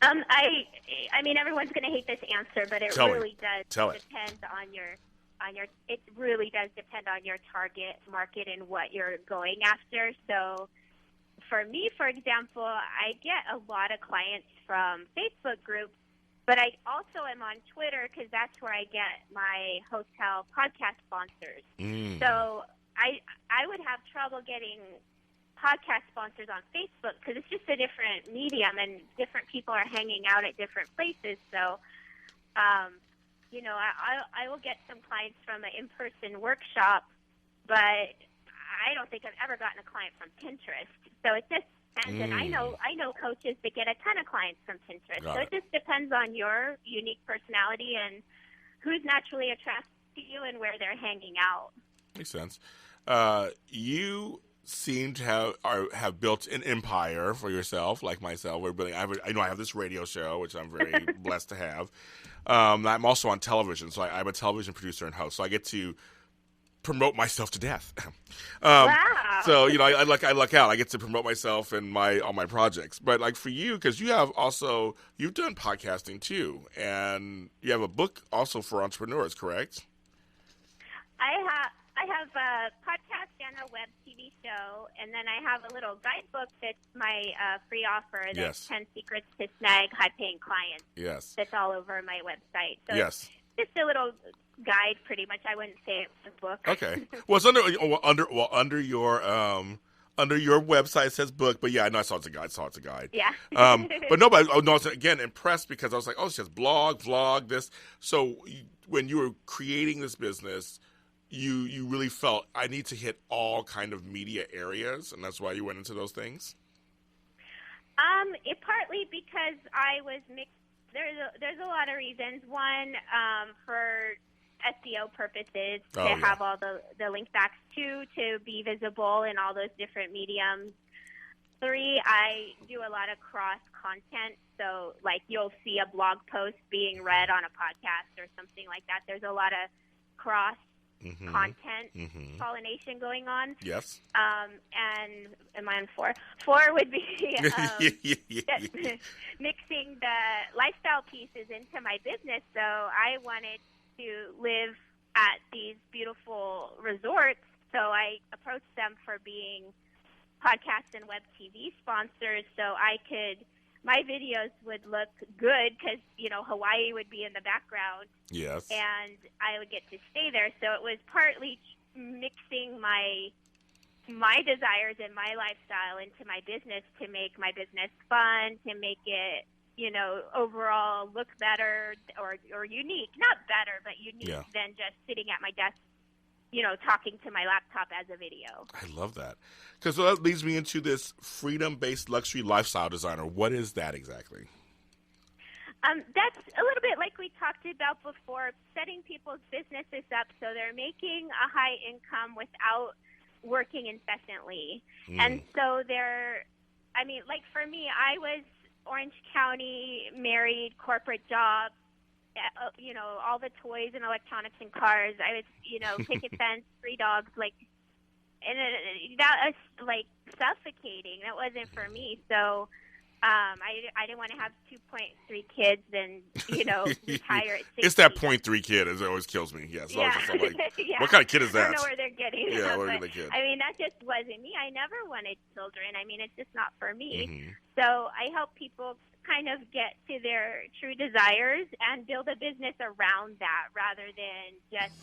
I mean, everyone's going to hate this answer, but it really does depend on your. It really does depend on your target market and what you're going after. So, for me, for example, I get a lot of clients from Facebook groups. But I also am on Twitter because that's where I get my hotel podcast sponsors. So I would have trouble getting podcast sponsors on Facebook because it's just a different medium and different people are hanging out at different places. So, I will get some clients from an in-person workshop, but I don't think I've ever gotten a client from Pinterest. So it just depends. And I know coaches that get a ton of clients from Pinterest. So it just depends on your unique personality and who's naturally attracted to you and where they're hanging out. Makes sense. You seem to have built an empire for yourself, like myself. I know I have this radio show, which I'm very blessed to have. I'm also on television, so I'm a television producer and host. So I get to promote myself to death. Wow. So I luck out. I get to promote myself and all my projects. But like for you, because you've done podcasting too, and you have a book also for entrepreneurs, correct? I have a podcast and a web TV show, and then I have a little guidebook that's my free offer. That's 10 Secrets to Snag High-Paying Clients. Yes. That's all over my website. So yes. It's just a little guide, pretty much. I wouldn't say it's a book. Okay. Well, it's under your website it says book, but yeah, I know I saw it's a guide. Yeah. But no, I was again impressed because I was like, oh, she has vlog, this. So when you were creating this business, you really felt I need to hit all kind of media areas, and that's why you went into those things. It partly because I was mixed. There's a lot of reasons. One, for SEO purposes, to have all the link backs. Two, to be visible in all those different mediums. Three, I do a lot of cross content. So, like, you'll see a blog post being read on a podcast or something like that. There's a lot of cross content pollination going on. Yes. And am I on 4? 4 would be mixing the lifestyle pieces into my business. So I wanted to live at these beautiful resorts. So I approached them for being podcast and web TV sponsors. So my videos would look good because, Hawaii would be in the background. Yes. And I would get to stay there. So it was partly mixing my desires and my lifestyle into my business to make my business fun, to make it, overall look better or unique. Not better, but unique than just sitting at my desk talking to my laptop as a video. I love that. Because that leads me into this freedom-based luxury lifestyle designer. What is that exactly? That's a little bit like we talked about before, setting people's businesses up so they're making a high income without working incessantly. And so like for me, I was Orange County, married, corporate job, all the toys and electronics and cars. I was, picket fence, 3 dogs, and that was like suffocating. That wasn't for me. So I didn't want to have 2.3 kids and retire at 60. It's that 0.3 kid that always kills me. Yes. Yeah. I'm like, what kind of kid is that? I don't know where they're getting Yeah, them, where are but, the kids? I mean, that just wasn't me. I never wanted children. I mean, it's just not for me. Mm-hmm. So I help people kind of get to their true desires and build a business around that rather than just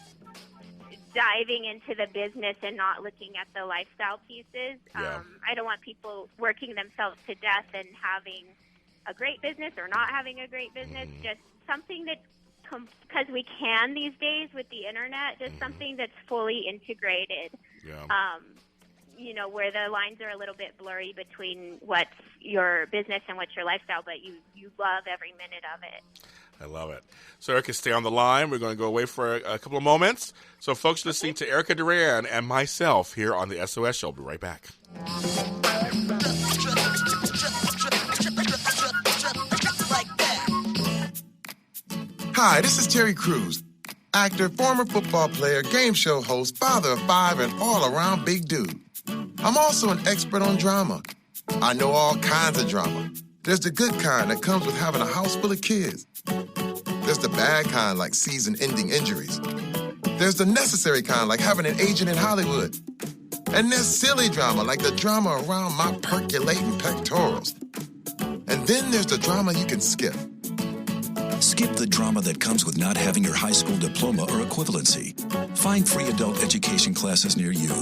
diving into the business and not looking at the lifestyle pieces. Yeah. I don't want people working themselves to death and having a great business or not having a great business. Just something that, because we can these days with the internet, just something that's fully integrated. Yeah. Where the lines are a little bit blurry between what's your business and what's your lifestyle, but you love every minute of it. I love it. So, Erica, stay on the line. We're going to go away for a couple of moments. So, folks, listening to Erica Duran and myself here on the SOS Show. I'll be right back. Hi, this is Terry Crews, actor, former football player, game show host, father of 5, and all-around big dude. I'm also an expert on drama. I know all kinds of drama. There's the good kind that comes with having a house full of kids. There's the bad kind like season-ending injuries. There's the necessary kind like having an agent in Hollywood. And there's silly drama like the drama around my percolating pectorals. And then there's the drama you can skip. Skip the drama that comes with not having your high school diploma or equivalency. Find free adult education classes near you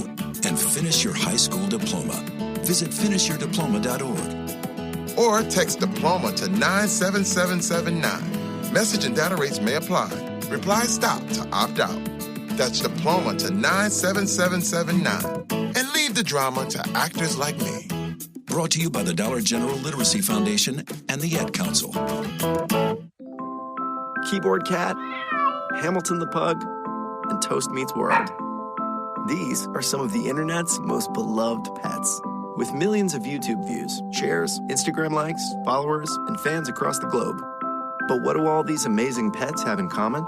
and finish your high school diploma. Visit finishyourdiploma.org. Or text diploma to 97779. Message and data rates may apply. Reply STOP to opt out. That's diploma to 97779. And leave the drama to actors like me. Brought to you by the Dollar General Literacy Foundation and the Ad Council. Keyboard Cat, Hamilton the Pug, and Toast Meets World. These are some of the internet's most beloved pets. With millions of YouTube views, shares, Instagram likes, followers, and fans across the globe. But what do all these amazing pets have in common?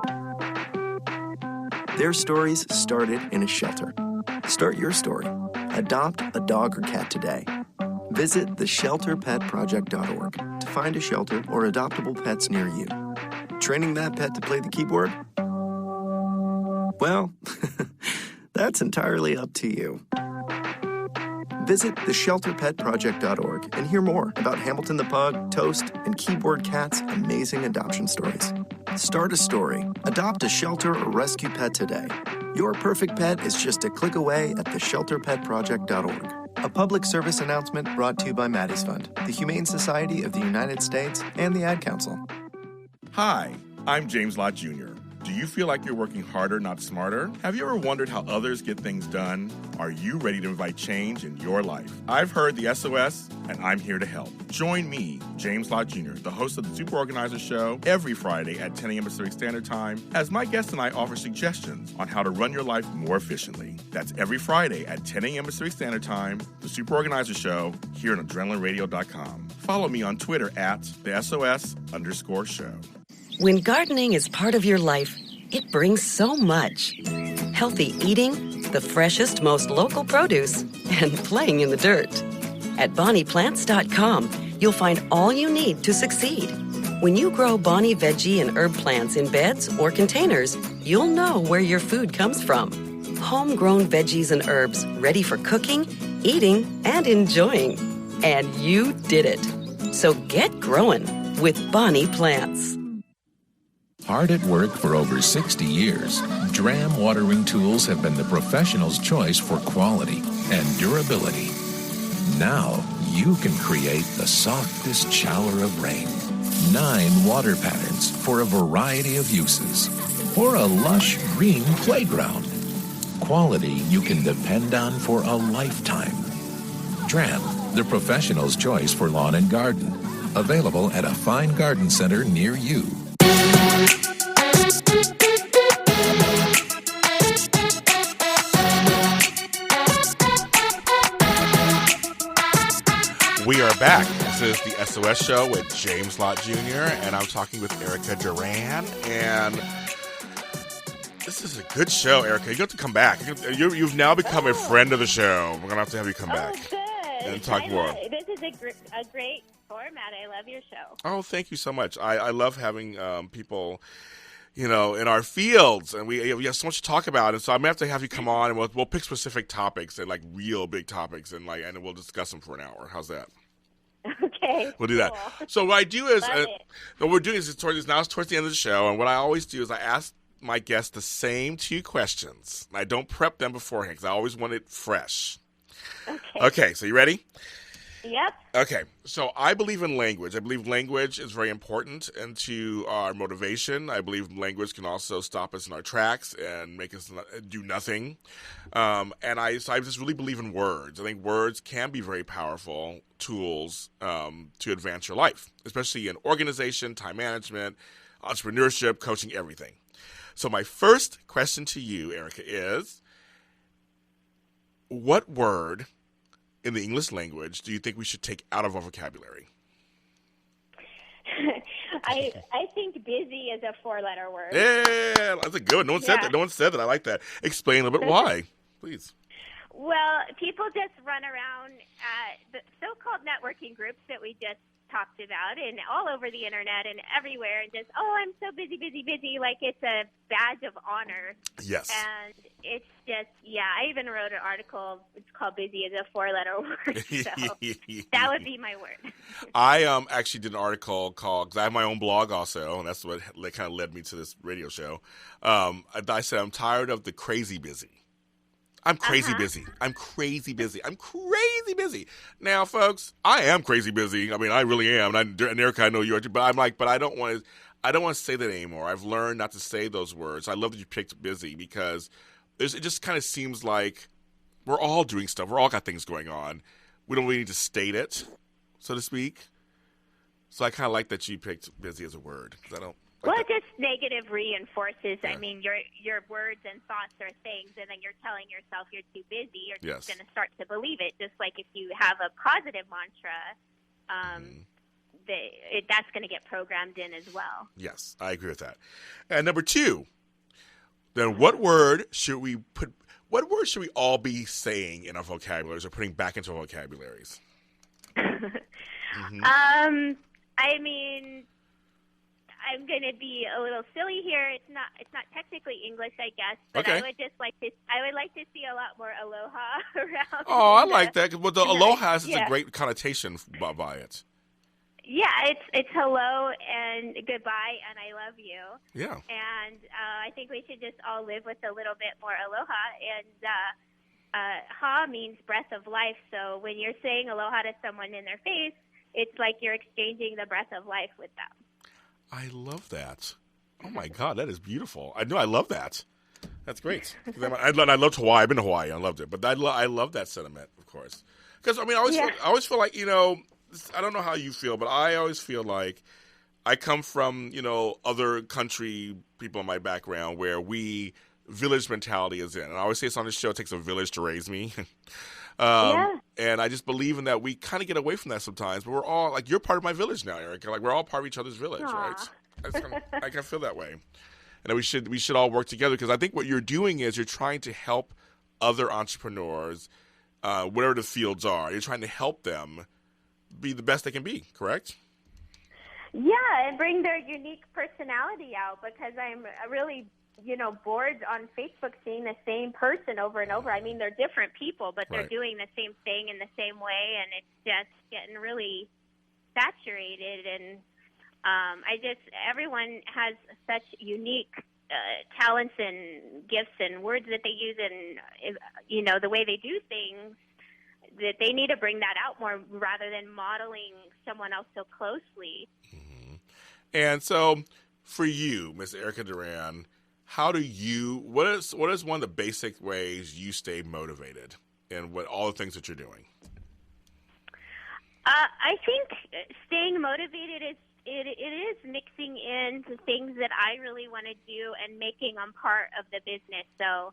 Their stories started in a shelter. Start your story. Adopt a dog or cat today. Visit theshelterpetproject.org to find a shelter or adoptable pets near you. Training that pet to play the keyboard? Well, that's entirely up to you. Visit theshelterpetproject.org and hear more about Hamilton the Pug, Toast, and Keyboard Cat's amazing adoption stories. Start a story. Adopt a shelter or rescue pet today. Your perfect pet is just a click away at theshelterpetproject.org. A public service announcement brought to you by Maddie's Fund, the Humane Society of the United States, and the Ad Council. Hi, I'm James Lott Jr. Do you feel like you're working harder, not smarter? Have you ever wondered how others get things done? Are you ready to invite change in your life? I've heard the SOS, and I'm here to help. Join me, James Lott Jr., the host of the Super Organizer Show, every Friday at 10 a.m. Pacific Standard Time, as my guest and I offer suggestions on how to run your life more efficiently. That's every Friday at 10 a.m. Pacific Standard Time, the Super Organizer Show, here on AdrenalineRadio.com. Follow me on Twitter at the SOS_show. When gardening is part of your life, it brings so much. Healthy eating, the freshest, most local produce, and playing in the dirt. At BonniePlants.com, you'll find all you need to succeed. When you grow Bonnie veggie and herb plants in beds or containers, you'll know where your food comes from. Homegrown veggies and herbs ready for cooking, eating, and enjoying. And you did it. So get growing with Bonnie Plants. Hard at work for over 60 years, Dram watering tools have been the professional's choice for quality and durability. Now you can create the softest shower of rain, 9 water patterns for a variety of uses, or a lush green playground. quality you can depend on for a lifetime. Dram, the professional's choice for lawn and garden. Available at a fine garden center near you. We are back. This is the SOS Show with James Lott Jr., and I'm talking with Erica Duran. And this is a good show, Erica. You have to come back. You've now become a friend of the show. We're going to have you come back. Good. And talk more. This is a great format. I love your show. Oh, thank you so much. I love having people, in our fields, and we have so much to talk about. And so I'm going to have you come on, and we'll pick specific topics and, like, real big topics, and we'll discuss them for an hour. How's that? Okay. We'll do that. So what I do is, what we're doing is towards the end of the show, and what I always do is I ask my guests the same 2 questions. I don't prep them beforehand because I always want it fresh. Okay, so you ready? Yep. Okay, so I believe in language. I believe language is very important into our motivation. I believe language can also stop us in our tracks and make us do nothing. And I just really believe in words. I think words can be very powerful tools to advance your life, especially in organization, time management, entrepreneurship, coaching, everything. So my first question to you, Erica, is what word in the English language do you think we should take out of our vocabulary? I think busy is a 4-letter word. Yeah, that's a good one. No one said that. No one said that. I like that. Explain a little bit why, please. Well, people just run around the so-called networking groups that we just talked about and all over the internet and everywhere and just, I'm so busy, like it's a badge of honor. Yes. And it's just, I even wrote an article. It's called Busy as a 4-letter word. So that would be my word. I actually did an article called, because I have my own blog also, and that's what kind of led me to this radio show. I said, I'm tired of the crazy busy. I'm crazy busy. I'm crazy busy. I'm crazy busy. Now, folks, I am crazy busy. I mean, I really am. And Erica, I know you are too. But I'm like, but I don't want to say that anymore. I've learned not to say those words. I love that you picked busy because it just kind of seems like we're all doing stuff. We're all got things going on. We don't really need to state it, so to speak. So I kind of like that you picked busy as a word because I don't. Well, it just negative reinforces. Yeah. I mean, your words and thoughts are things, and then you're telling yourself you're too busy. You're just going to start to believe it. Just like if you have a positive mantra, that's going to get programmed in as well. Yes, I agree with that. And number 2, then what word should we all be saying in our vocabularies or putting back into our vocabularies? I mean, I'm going to be a little silly here. It's not technically English, I guess, but I would like to see a lot more aloha around. Oh, I like that. Well, the aloha has a great connotation by it. Yeah, it's hello and goodbye and I love you. Yeah. And I think we should just all live with a little bit more aloha. And ha means breath of life. So when you're saying aloha to someone in their face, it's like you're exchanging the breath of life with them. I love that. Oh, my God, that is beautiful. I love that. That's great. I loved Hawaii. I've been to Hawaii. I loved it. But I love that sentiment, of course. Because, I mean, I always feel like, I don't know how you feel, but I always feel like I come from, other country people in my background where village mentality is in. And I always say it's on this show, it takes a village to raise me. And I just believe in that we kind of get away from that sometimes. But we're all, like, you're part of my village now, Erica. Like, we're all part of each other's village, right? I kind of feel that way. And we should all work together because I think what you're doing is you're trying to help other entrepreneurs, whatever the fields are. You're trying to help them be the best they can be, correct? Yeah, and bring their unique personality out because I'm really, bored on Facebook seeing the same person over and over. I mean, they're different people, but they're doing the same thing in the same way, and it's just getting really saturated. And everyone has such unique talents and gifts and words that they use and, the way they do things, that they need to bring that out more rather than modeling someone else so closely. Mm-hmm. And so for you, Miss Erica Duran, how do you? What is one of the basic ways you stay motivated in what all the things that you're doing? I think staying motivated it is mixing into things that I really want to do and making them part of the business. So,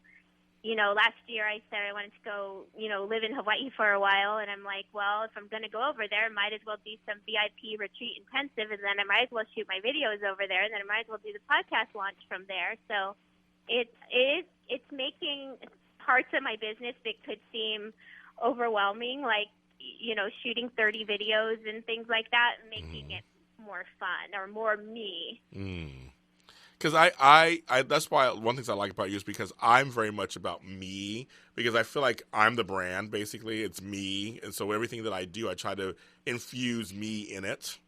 last year I said I wanted to go, live in Hawaii for a while, and I'm like, well, if I'm going to go over there, I might as well do some VIP retreat intensive, and then I might as well shoot my videos over there, and then I might as well do the podcast launch from there. So it's making parts of my business that could seem overwhelming, like, shooting 30 videos and things like that, and making it more fun or more me. Because I that's why one of the things I like about you is because I'm very much about me, because I feel like I'm the brand, basically. It's me. And so everything that I do, I try to infuse me in it,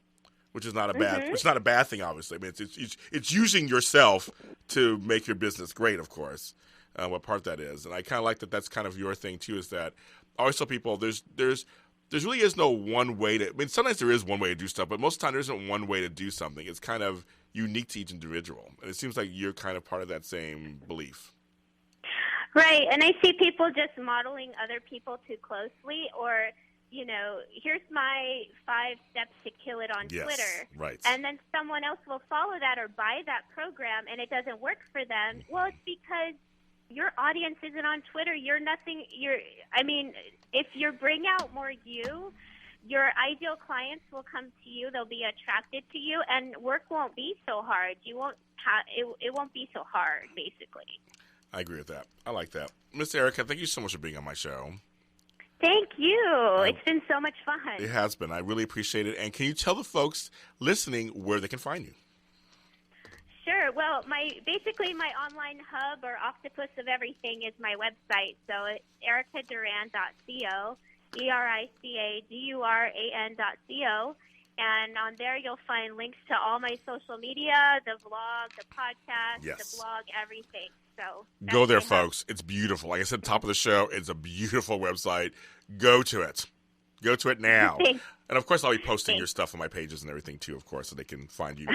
which is not a bad thing, obviously. I mean, it's using yourself to make your business great, of course, what part that is. And I kind of like that that's kind of your thing, too, is that I always tell people there really is no one way to – I mean, sometimes there is one way to do stuff, but most of the time there isn't one way to do something. It's kind of unique to each individual. And it seems like you're kind of part of that same belief. Right. And I see people just modeling other people too closely, or, here's my 5 steps to kill it on Twitter. Right. And then someone else will follow that or buy that program, and it doesn't work for them. Well, it's because your audience isn't on Twitter. If you bring out more you, your ideal clients will come to you. They'll be attracted to you, and work won't be so hard. It won't be so hard, basically. I agree with that. I like that. Miss Erica, thank you so much for being on my show. Thank you. It's been so much fun. It has been. I really appreciate it. And can you tell the folks listening where they can find you? Sure. Well, my online hub or octopus of everything is my website. So it's ericaduran.co, ERICADURAN.co. And on there you'll find links to all my social media, the vlog, the podcast, the blog, everything. So go there, folks. It's beautiful. Like I said, top of the show, it's a beautiful website. Go to it. Go to it now. And, of course, I'll be posting your stuff on my pages and everything, too, of course, so they can find you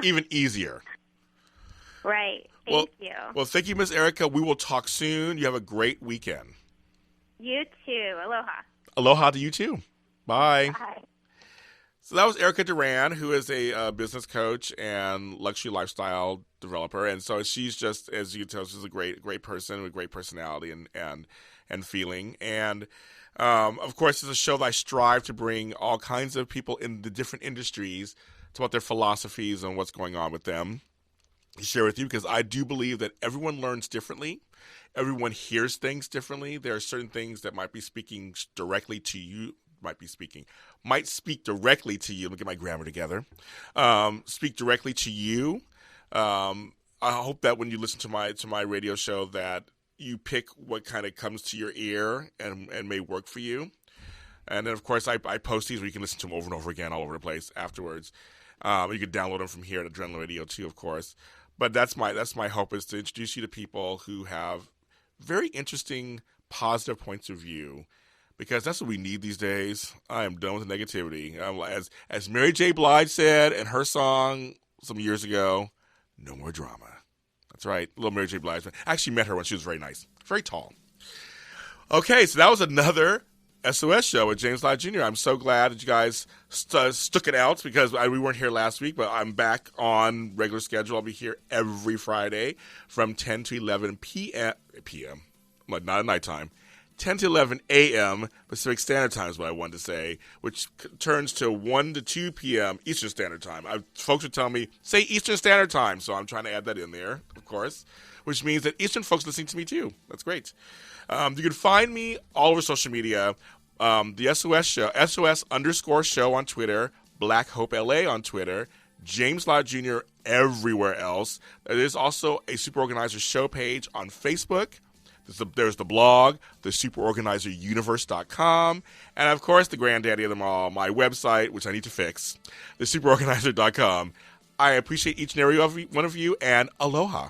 even easier. Right. Thank you. Well, thank you, Miss Erica. We will talk soon. You have a great weekend. You too. Aloha. Aloha to you, too. Bye. Bye. So that was Erica Duran, who is a business coach and luxury lifestyle developer. And so she's just, as you can tell, she's a great person with great personality and feeling. And, of course, it's a show that I strive to bring all kinds of people in the different industries to about their philosophies and what's going on with them. Share with you, because I do believe that everyone learns differently. Everyone hears things differently. There are certain things that might be speaking directly to you, might speak directly to you. Let me get my grammar together. Speak directly to you. I hope that when you listen to my radio show that you pick what kind of comes to your ear and may work for you. And then, of course, I post these where you can listen to them over and over again all over the place afterwards. You can download them from here at Adrenaline Radio too, of course. But that's my hope, is to introduce you to people who have very interesting, positive points of view, because that's what we need these days. I am done with the negativity. As Mary J. Blige said in her song some years ago, no more drama. That's right, little Mary J. Blige. I actually met her when she was very nice, very tall. Okay, so that was another SOS show with James Lott Jr. I'm so glad that you guys stuck it out, because we weren't here last week, but I'm back on regular schedule. I'll be here every Friday from 10 to 11 p.m. Not at nighttime. 10 to 11 a.m. Pacific Standard Time is what I wanted to say, which turns to 1 to 2 p.m. Eastern Standard Time. Folks are telling me, say Eastern Standard Time, so I'm trying to add that in there, of course, which means that Eastern folks listening to me too. That's great. You can find me all over social media. The SOS show, SOS_show on Twitter, Black Hope LA on Twitter, James Lott Jr. everywhere else. There's also a Super Organizer show page on Facebook. There's the blog, the superorganizeruniverse.com, and of course the granddaddy of them all, my website, which I need to fix, the superorganizer.com. I appreciate each and every one of you, and aloha.